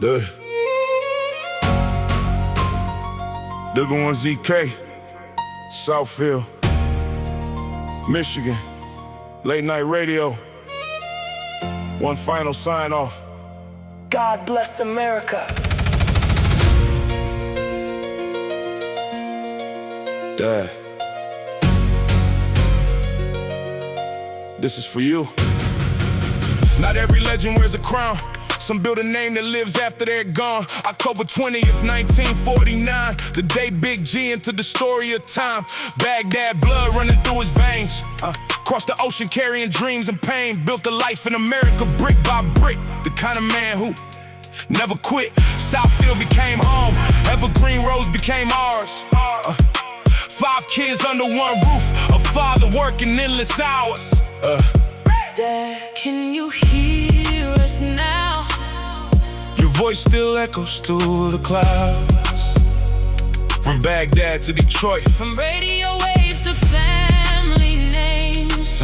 The One ZK, Southfield, Michigan, late night radio. One final sign off. God bless America. Dad, this is for you. Not every legend wears a crown. Some build a name that lives after they're gone. October 20th, 1949, the day Big G entered the story of time. Baghdad blood running through his veins. Crossed the ocean carrying dreams and pain. Built a life in America brick by brick. The kind of man who never quit. Southfield became home. Evergreen Roads became ours. 5 kids under one roof. A father working endless hours. Dad, can you hear us now? Your voice still echoes through the clouds. From Baghdad to Detroit, From radio waves to family names,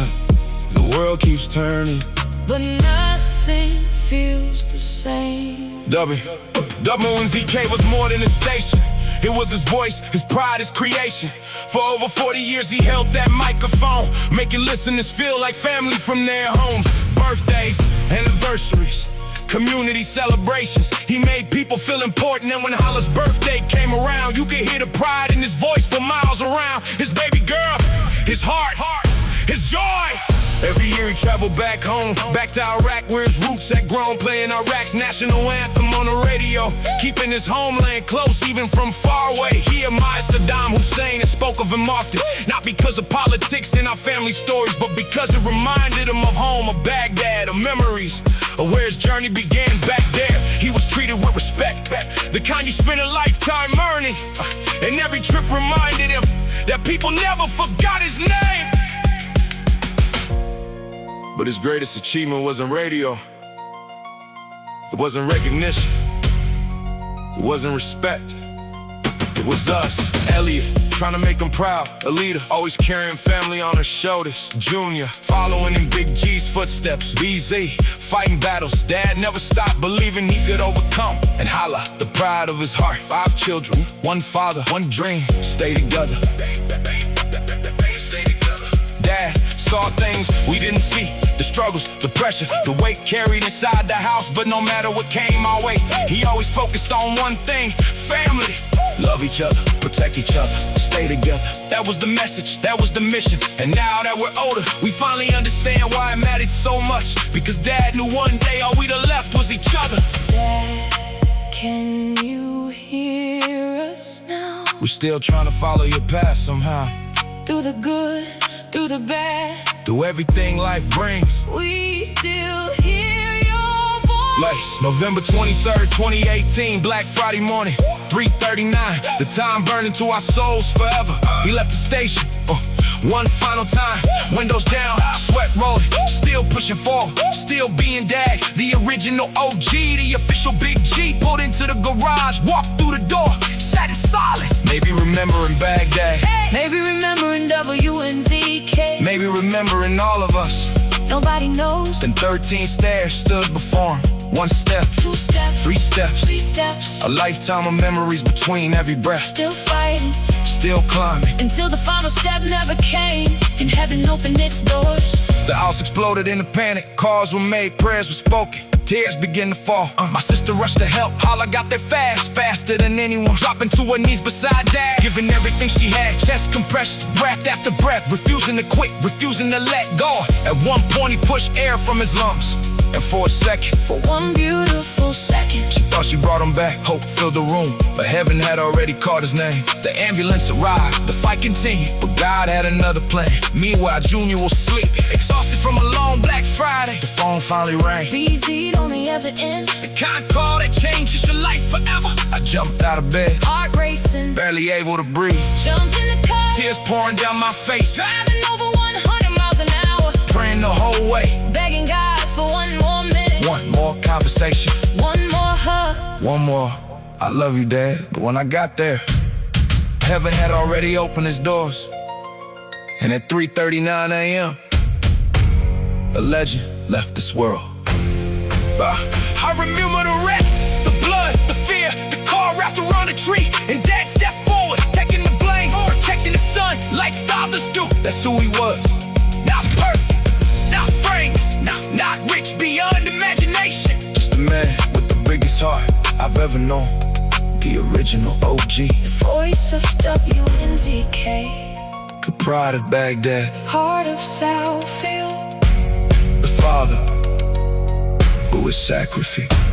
the world keeps turning. but nothing feels the same. One ZK was more than a station. It was his voice, his pride, his creation. For over 40 years he held that microphone, making listeners feel like family from their homes. Birthdays, anniversaries, community celebrations. He made people feel important, and when Holla's birthday came around, you could hear the pride in his voice for miles around. His baby girl, his heart, his joy. Every year he traveled back home, back to Iraq where his roots had grown, playing Iraq's national anthem on the radio, keeping his homeland close even from far away. He admired Saddam Hussein and spoke of him often, not because of politics in our family stories, but because it reminded him of home, of Baghdad, of memories, of where his journey began back there. He was treated with respect, the kind you spend a lifetime earning, and every trip reminded him that people never forgot his name. But his greatest achievement wasn't radio. It wasn't recognition. It wasn't respect. It was us. Elliot, trying to make him proud. A leader, always carrying family on her shoulders. Junior, following in Big G's footsteps. BZ, fighting battles. Dad never stopped believing he could overcome. And Holla, the pride of his heart. 5 children, 1 father, 1 dream. Stay together. Dad saw things we didn't see. The struggles, the pressure, the weight carried inside the house. But no matter what came our way, he always focused on one thing: family. Love each other, protect each other, stay together. That was the message, that was the mission. And now that we're older, we finally understand why it mattered so much. Because Dad knew one day all we'd have left was each other. Dad, can you hear us now? We're still trying to follow your path somehow. Through the good, through the bad, through everything life brings, we still hear your voice. Lights, November 23rd, 2018, Black Friday morning, 3:39. The time burned into our souls forever. He left the station, one final time. Windows down, sweat rolling, still pushing forward, still being Dad. The original OG, the official Big G, pulled into the garage, walked through the door, sat in silence. Maybe remembering Baghdad, maybe remembering WNZK, maybe remembering all of us. Nobody knows. Then 13 stairs stood before him. 1 step, 2 steps, 3 steps, 3 steps. a lifetime of memories between every breath. Still fighting, still climbing, until the final step never came, and heaven opened its doors. The house exploded in a panic. Calls were made, prayers were spoken, tears began to fall. My sister rushed to help. Holla got there fast, faster than anyone. Dropping to her knees beside Dad, giving everything she had. Chest compressions, breath after breath, refusing to quit, refusing to let go. At one point he pushed air from his lungs, and for a second, for one beautiful second, she thought she brought him back. Hope filled the room, but heaven had already called his name. The ambulance arrived, the fight continued, but God had another plan. Meanwhile, Junior was sleeping, exhausted from a long Black Friday. The phone finally rang. BZ don't ever end, the kind of call that changes your life forever. I jumped out of bed, heart racing, barely able to breathe. Jumped in the car, tears pouring down my face, driving over 100 miles an hour, praying the whole way, begging God for 1 more minute, 1 more conversation, 1 more hug, 1 more I love you, Dad. But when I got there, heaven had already opened its doors. And at 3:39 a.m., a legend left this world. I remember the wreck, the blood That's who he was. Not perfect, not famous, not rich beyond imagination. Just a man with the biggest heart I've ever known. The original OG. The voice of WNZK. The pride of Baghdad. Heart of Southfield. The father who was sacrificed.